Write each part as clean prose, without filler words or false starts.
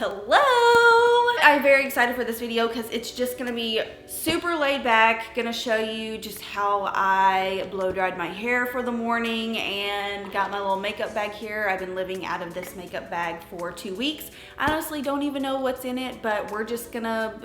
Hello! I'm very excited for this video because it's just gonna be super laid back. Gonna show you just how I blow dried my hair for the morning and got my little makeup bag here. I've been living out of this makeup bag for 2 weeks. I honestly don't even know what's in it, but it's gonna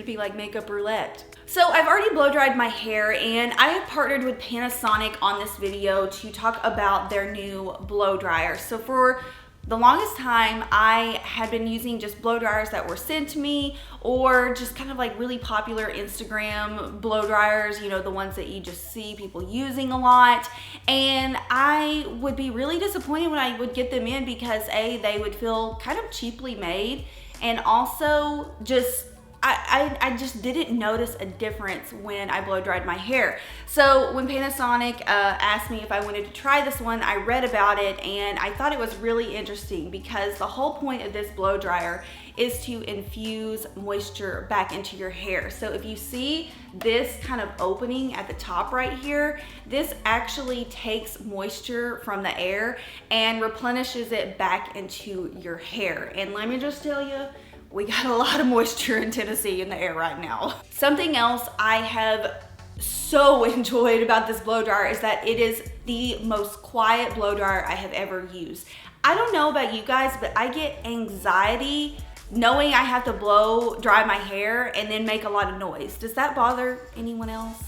be like makeup roulette. So I've already blow dried my hair and I have partnered with Panasonic on this video to talk about their new blow dryer. So for the longest time, I had been using just blow dryers that were sent to me or just kind of like really popular Instagram blow dryers, you know, the ones that you just see people using a lot. And I would be really disappointed when I would get them in because A, they would feel kind of cheaply made, and also just I just didn't notice a difference when I blow dried my hair. So when Panasonic asked me if I wanted to try this one, I read about it and I thought it was really interesting because the whole point of this blow dryer is to infuse moisture back into your hair. So if you see this kind of opening at the top right here, this actually takes moisture from the air and replenishes it back into your hair. And let me just tell you, we got a lot of moisture in Tennessee in the air right now. Something else I have so enjoyed about this blow dryer is that it is the most quiet blow dryer I have ever used. I don't know about you guys, but I get anxiety knowing I have to blow dry my hair and then make a lot of noise. Does that bother anyone else?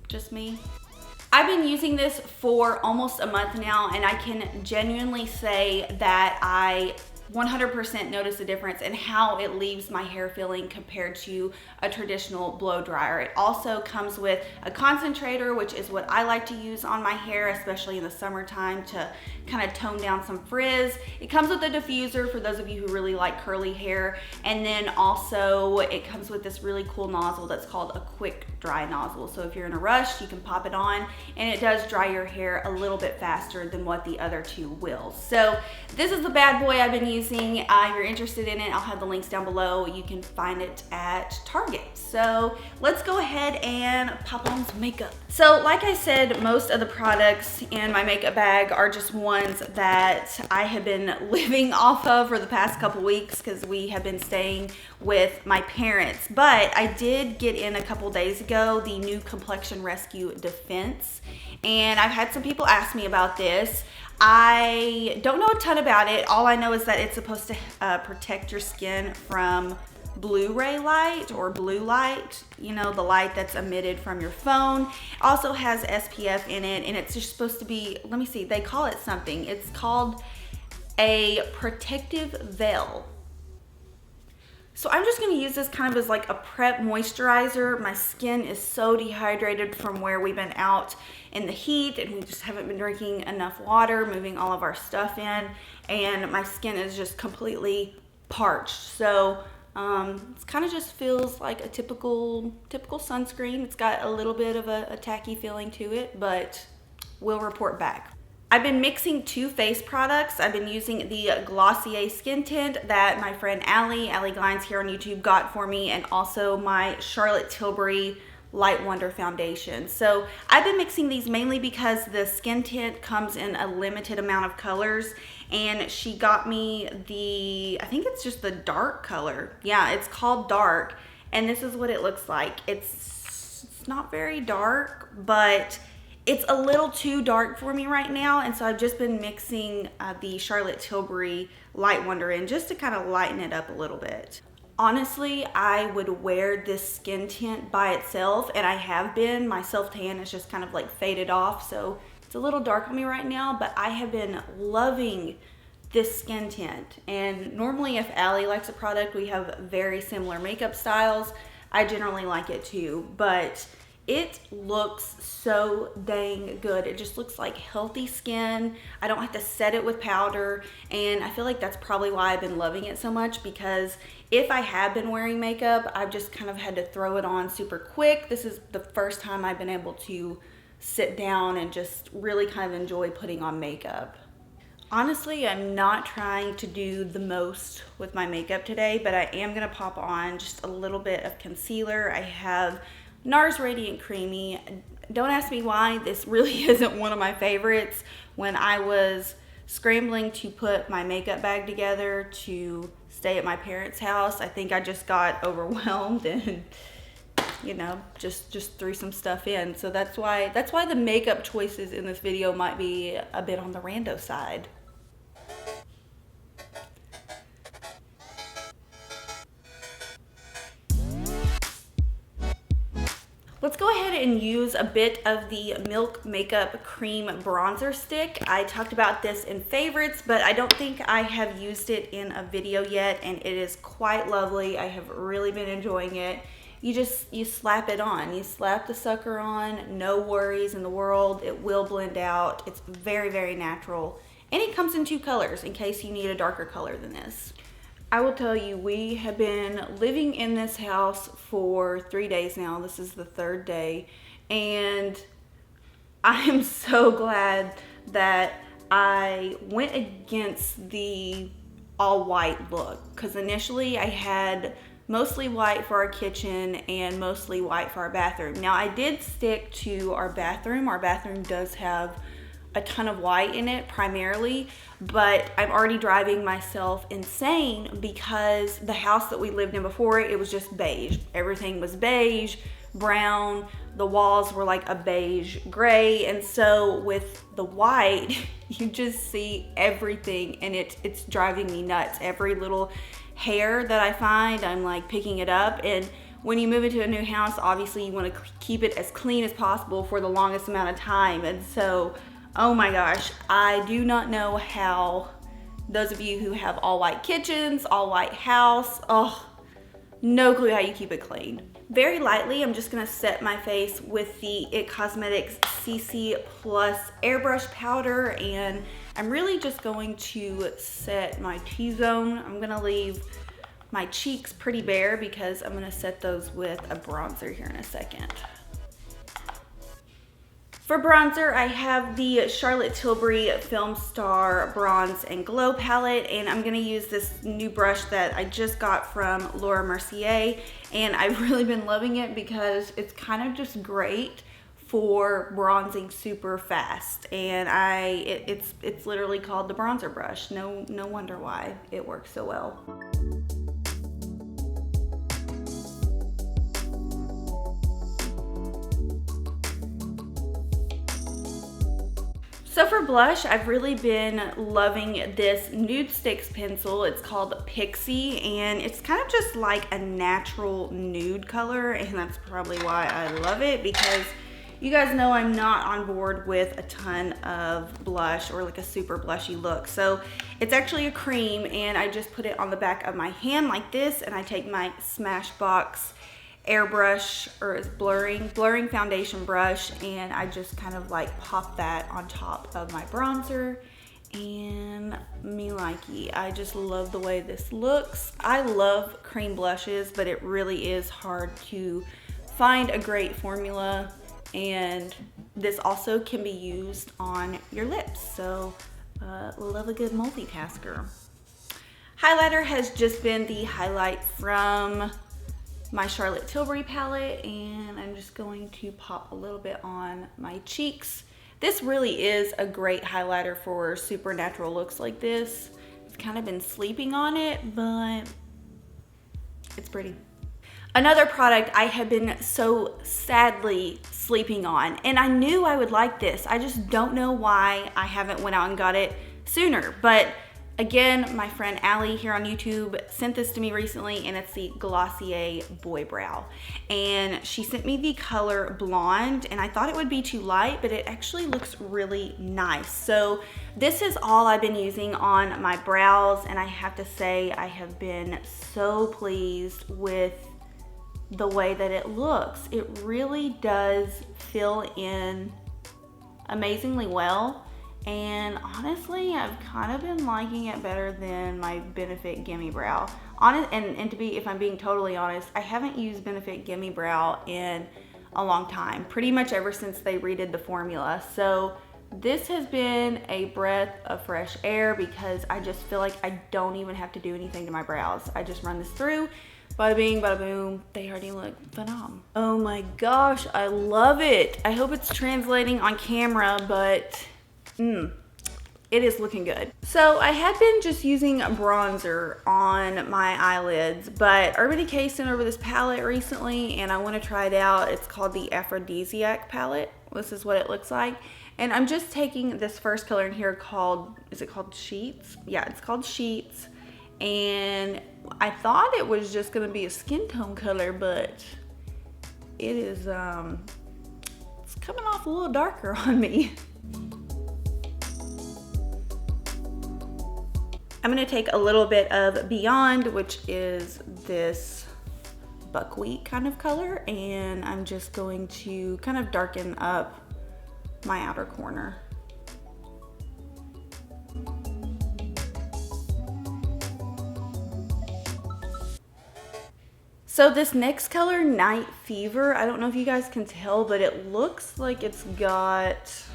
Just me? I've been using this for almost a month now and I can genuinely say that I 100% notice a difference in how it leaves my hair feeling compared to a traditional blow dryer. It also comes with a concentrator, which is what I like to use on my hair, especially in the summertime to kind of tone down some frizz. It comes with a diffuser for those of you who really like curly hair. And then also it comes with this really cool nozzle that's called a quick dry nozzle. So if you're in a rush, you can pop it on and it does dry your hair a little bit faster than what the other two will. So this is the bad boy I've been using. If you're interested in it, I'll have the links down below. You can find it at Target. So let's go ahead and pop on some makeup. So like I said, most of the products in my makeup bag are just ones that I have been living off of for the past couple weeks because we have been staying with my parents. But I did get in a couple days ago the new Complexion Rescue Defense, and I've had some people ask me about this. I don't know a ton about it. All I know is that it's supposed to protect your skin from Blu-ray light or blue light, you know, the light that's emitted from your phone. It also has SPF in it, and it's just supposed to be, let me see, they call it something. It's called a protective veil. So I'm just gonna use this kind of as like a prep moisturizer. My skin is so dehydrated from where we've been out in the heat and we just haven't been drinking enough water, moving all of our stuff in, and my skin is just completely parched. So it kind of just feels like a typical sunscreen. It's got a little bit of a tacky feeling to it, but we'll report back. I've been mixing two face products. I've been using the Glossier skin tint that my friend Allie Glines here on YouTube got for me, and also my Charlotte Tilbury Light Wonder foundation. So I've been mixing these mainly because the skin tint comes in a limited amount of colors, and she got me I think it's just the dark color. Yeah, it's called dark, and this is what it looks like. It's not very dark, but it's a little too dark for me right now, and so I've just been mixing the Charlotte Tilbury Light Wonder in just to kind of lighten it up a little bit. Honestly, I would wear this skin tint by itself, and I have been. My self-tan is just kind of like faded off, so it's a little dark on me right now, but I have been loving this skin tint. And normally if Allie likes a product, we have very similar makeup styles. I generally like it too, but it looks so dang good. It just looks like healthy skin. I don't have to set it with powder, and I feel like that's probably why I've been loving it so much, because if I have been wearing makeup, I've just kind of had to throw it on super quick. This is the first time I've been able to sit down and just really kind of enjoy putting on makeup. Honestly, I'm not trying to do the most with my makeup today, but I am gonna pop on just a little bit of concealer. I have NARS Radiant Creamy. Don't ask me why, this really isn't one of my favorites. When I was scrambling to put my makeup bag together to stay at my parents' house. I think I just got overwhelmed and, you know, just threw some stuff in. So that's why the makeup choices in this video might be a bit on the rando side. Let's go ahead and use a bit of the Milk Makeup Cream Bronzer Stick. I talked about this in favorites, but I don't think I have used it in a video yet, and it is quite lovely. I have really been enjoying it. You slap it on. You slap the sucker on, no worries in the world. It will blend out. It's very, very natural. And it comes in 2 colors in case you need a darker color than this. I will tell you, we have been living in this house for 3 days now. This is the 3rd day, and I am so glad that I went against the all white look, because initially I had mostly white for our kitchen and mostly white for our bathroom. Now I did stick to our bathroom. Our bathroom does have a ton of white in it primarily, but I'm already driving myself insane because the house that we lived in before, it was just beige. Everything was beige, brown, the walls were like a beige gray, and so with the white, you just see everything, and it's driving me nuts. Every little hair that I find, I'm like picking it up. And when you move into a new house, obviously you want to keep it as clean as possible for the longest amount of time, and so oh my gosh, I do not know how those of you who have all white kitchens, all white house, oh, no clue how you keep it clean. Very lightly, I'm just gonna set my face with the IT Cosmetics CC Plus Airbrush Powder, and I'm really just going to set my T-zone. I'm gonna leave my cheeks pretty bare because I'm gonna set those with a bronzer here in a second. For bronzer, I have the Charlotte Tilbury Filmstar Bronze and Glow palette, and I'm gonna use this new brush that I just got from Laura Mercier, and I've really been loving it because it's kind of just great for bronzing super fast, and it's literally called the bronzer brush. No wonder why it works so well. So for blush, I've really been loving this Nude Sticks pencil. It's called Pixie, and it's kind of just like a natural nude color, and that's probably why I love it, because you guys know I'm not on board with a ton of blush or like a super blushy look. So it's actually a cream, and I just put it on the back of my hand like this, and I take my Smashbox airbrush, or it's blurring foundation brush, and I just kind of like pop that on top of my bronzer, and me likey. I just love the way this looks. I love cream blushes, but it really is hard to find a great formula, and this also can be used on your lips, so love a good multitasker. Highlighter has just been the highlight from my Charlotte Tilbury palette, and I'm just going to pop a little bit on my cheeks. This really is a great highlighter for super natural looks like this. I've kind of been sleeping on it, but it's pretty. Another product I have been so sadly sleeping on, and I knew I would like this. I just don't know why I haven't went out and got it sooner, but again, my friend Allie here on YouTube sent this to me recently, and it's the Glossier Boy Brow. And she sent me the color Blonde, and I thought it would be too light, but it actually looks really nice. So this is all I've been using on my brows, and I have to say I have been so pleased with the way that it looks. It really does fill in amazingly well. And honestly, I've kind of been liking it better than my Benefit Gimme Brow. If I'm being totally honest, I haven't used Benefit Gimme Brow in a long time, pretty much ever since they redid the formula. So this has been a breath of fresh air because I just feel like I don't even have to do anything to my brows. I just run this through, bada bing, bada boom, they already look phenomenal. Oh my gosh, I love it. I hope it's translating on camera, but it is looking good. So I had been just using bronzer on my eyelids, but Urban Decay sent over this palette recently and I want to try it out. It's called the Aphrodisiac palette. This is what it looks like. And I'm just taking this first color in here called, is it called Sheets? Yeah, it's called Sheets. And I thought it was just gonna be a skin tone color, but it is, it's coming off a little darker on me. I'm gonna take a little bit of Beyond, which is this buckwheat kind of color, and I'm just going to kind of darken up my outer corner. So this next color, Night Fever, I don't know if you guys can tell, but it looks like it's got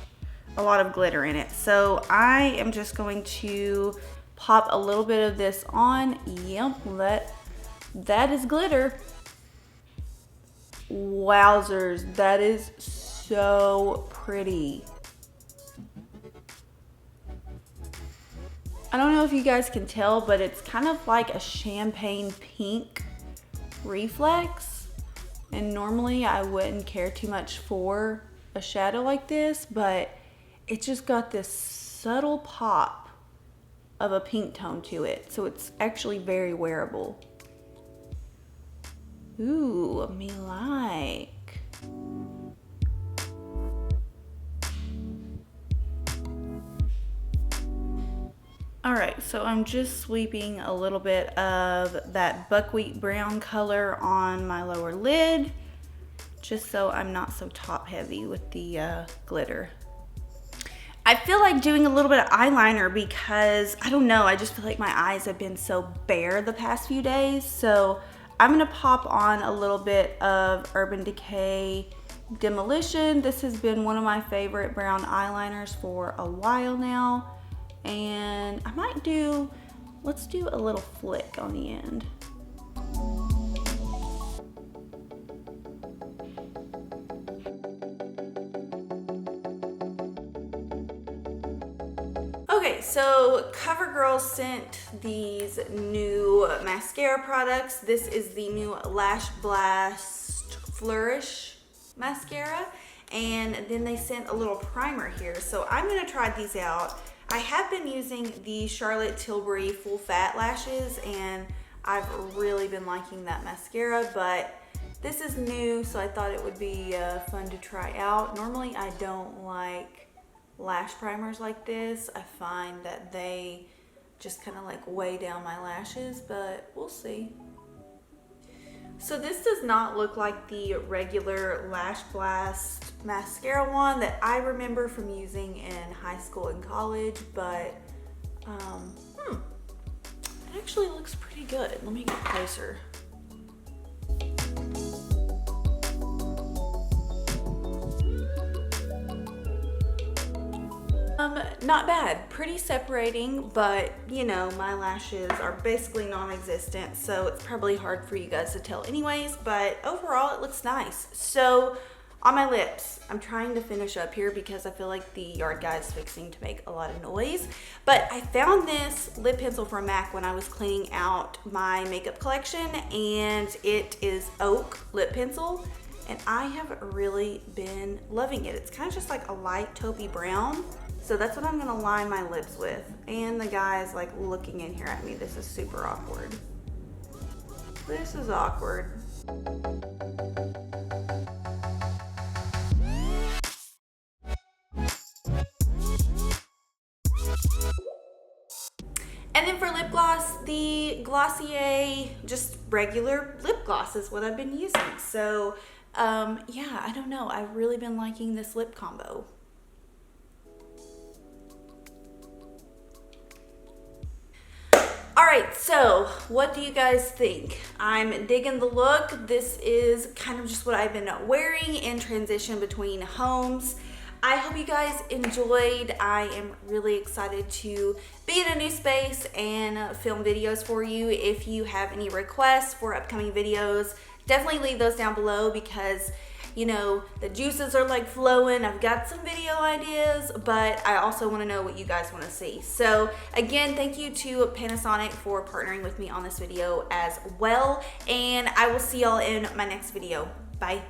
a lot of glitter in it. So I am just going to pop a little bit of this on. Yep, that is glitter. Wowzers, that is so pretty. I don't know if you guys can tell, but it's kind of like a champagne pink reflex. And normally I wouldn't care too much for a shadow like this, but it just got this subtle pop of a pink tone to it. So it's actually very wearable. Ooh, me like. All right, so I'm just sweeping a little bit of that buckwheat brown color on my lower lid, just so I'm not so top heavy with the glitter. I feel like doing a little bit of eyeliner because, I don't know, I just feel like my eyes have been so bare the past few days. So I'm gonna pop on a little bit of Urban Decay Demolition. This has been one of my favorite brown eyeliners for a while now. And I might do, let's do a little flick on the end. Okay, so Covergirl sent these new mascara products. This is the new Lash Blast Flourish mascara. And then they sent a little primer here. So I'm gonna try these out. I have been using the Charlotte Tilbury full fat lashes and I've really been liking that mascara, but this is new, so I thought it would be fun to try out. Normally I don't like lash primers like this. I find that they just kind of like weigh down my lashes, but we'll see. So this does not look like the regular Lash Blast mascara one that I remember from using in high school and college, but it actually looks pretty good. Let me get closer. Not bad, pretty separating, but you know, my lashes are basically non-existent, so it's probably hard for you guys to tell anyways, but overall it looks nice. So on my lips, I'm trying to finish up here because I feel like the yard guy is fixing to make a lot of noise, but I found this lip pencil from MAC when I was cleaning out my makeup collection, and it is oak lip pencil, and I have really been loving it. It's kind of just like a light taupey brown. So that's what I'm gonna line my lips with. And the guy is like looking in here at me. This is super awkward. This is awkward. And then for lip gloss, the Glossier, just regular lip gloss is what I've been using. So yeah, I don't know. I've really been liking this lip combo. All right, so what do you guys think? I'm digging the look. This is kind of just what I've been wearing in transition between homes. I hope you guys enjoyed. I am really excited to be in a new space and film videos for you. If you have any requests for upcoming videos, definitely leave those down below because you know, the juices are like flowing. I've got some video ideas, but I also want to know what you guys want to see. So again, thank you to Panasonic for partnering with me on this video as well, and I will see y'all in my next video. Bye.